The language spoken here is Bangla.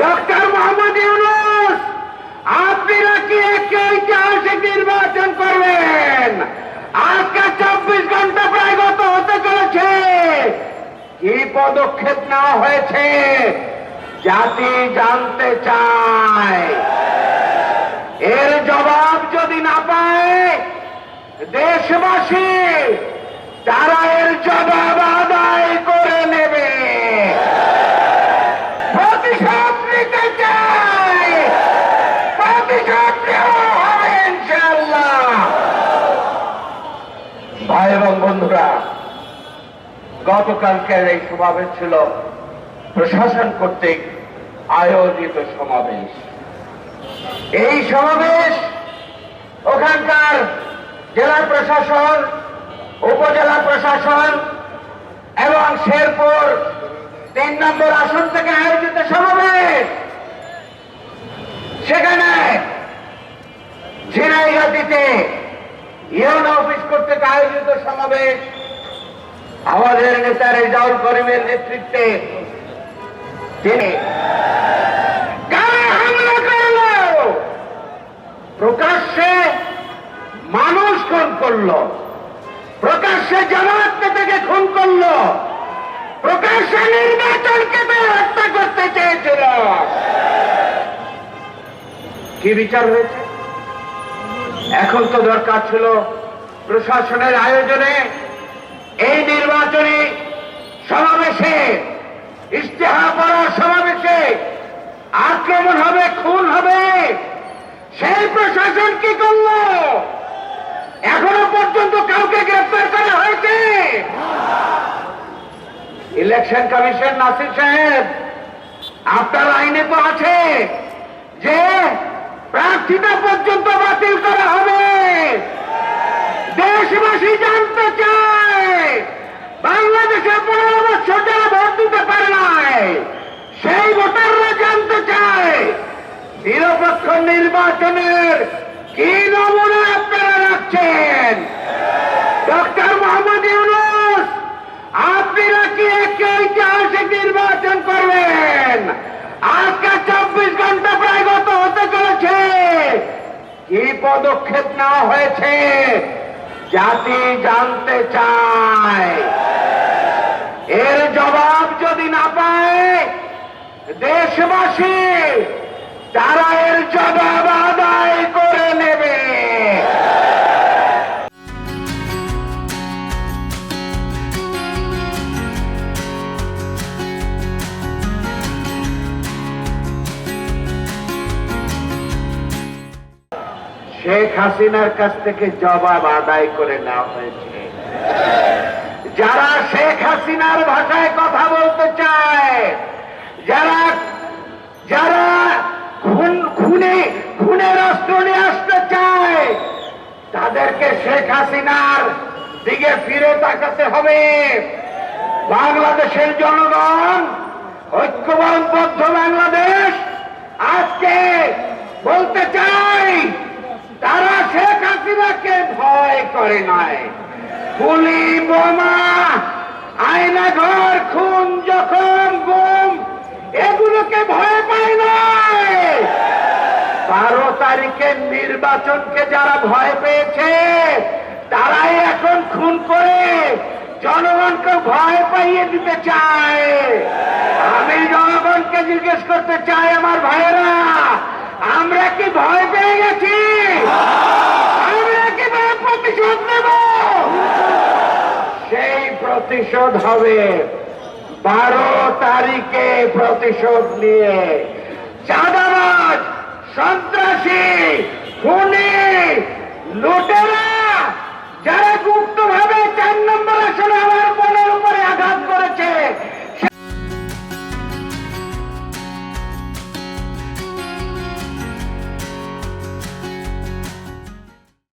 ডক্টর মোহাম্মদ ইউনূস, আপনারা কি একটি ঐতিহাসিক নির্বাচন করবেন? আজকে 24 ঘন্টা প্রায় গত হতে চলেছে। কি পদক্ষেপ নেওয়া হয়েছে জাতি জানতে চায়। এর জবাব যদি না পায় দেশবাসী, তারা এর জবাব আদায় করে নেবে। প্রতিশোধ নিতে চাই, প্রতিশোধ নেওয়া হবে ইনশাআল্লাহ। ভাই এবং বন্ধুরা, গতকালকের এই সমাবেশ ছিল প্রশাসন কর্তৃক আয়োজিত সমাবেশ। এই সমাবেশ ওখানকার জেলা প্রশাসন, উপজেলা প্রশাসন এবং শেরপুর 3 নম্বর আসন থেকে আয়োজিত সমাবেশ। সেখানে ঝিনাইগাতীতে ইউনো অফিস কর্তৃক আয়োজিত সমাবেশ আমাদের নেতা রেজাউল করিমের নেতৃত্বে তিনি হামলা করল, প্রকাশ্যে মানুষ খুন করলো, প্রকাশ্যে জামাত থেকে খুন করলো, প্রকাশ্যে নির্বাচনকে হত্যা করতে চেয়েছিল। কি বিচার হয়েছে? এখন তো দরকার ছিল প্রশাসনের আয়োজনে এই নির্বাচনী সমাবেশে, ইশতেহার পড়ার সমাবেশে আক্রমণ হবে, খুন হবে। সেই প্রশাসন কি করলো? এখনো পর্যন্ত কাউকে গ্রেফতার করা হয়েছে? ইলেকশন কমিশন নাসির সাহেব, আপনার আইনে তো আছে যে প্রার্থীতা পর্যন্ত বাতিল করা হবে। দেশবাসী জানতে চায়, বাংলাদেশে 15 বছর যারা ভোট দিতে পারে নাই সেই ভোটাররা জানতে চায় নিরপেক্ষ নির্বাচনের কি নমুনা আপনারা রাখছেন। ডক্টর মোহাম্মদ ইউনূস, আপনারা কি একটি ঐতিহাসিক নির্বাচন করবেন? আজকে 24 ঘন্টা প্রায় গত হতে চলেছে। কি পদক্ষেপ নেওয়া হয়েছে জাতি জানতে চায়। এর জবাব যদি না পায় দেশবাসী, তারা এর জবাব আদায় করে নেবে। শেখ হাসিনার কাছ থেকে জবাব আদায় করে নেওয়া হয়েছে। যারা শেখ হাসিনার ভাষায় কথা বলতে চায়, যারা যারা খুনের অস্ত্র নিয়ে আসতে চায়, তাদেরকে শেখ হাসিনার দিকে ফিরে তাকাতে হবে। বাংলাদেশের জনগণ, ঐক্যবদ্ধ বাংলাদেশ আজকে বলতে চাই, তারা শেখ হাসিনাকে ভয় করে নাই। গুলি, বোমা, আয়নাঘর, খুন, জখম, গুম, এগুলোকে ভয় পায় নাই। 12 তারিখের নির্বাচনকে যারা ভয় পেয়েছে, তারাই এখন খুন করে জনগণকে ভয় পাইয়ে দিতে চায়। আমি জনগণকে জিজ্ঞেস করতে চাই, আমার ভাইয়েরা, আমরা কি ভয় পেয়ে গেছি? আমরা কি প্রতিশোধ নেব? সেই প্রতিশোধ হবে 12 তারিখে। প্রতিশোধ নিয়ে চাঁদাবাজ, সন্ত্রাসী, খুনি, লুটেরা যারা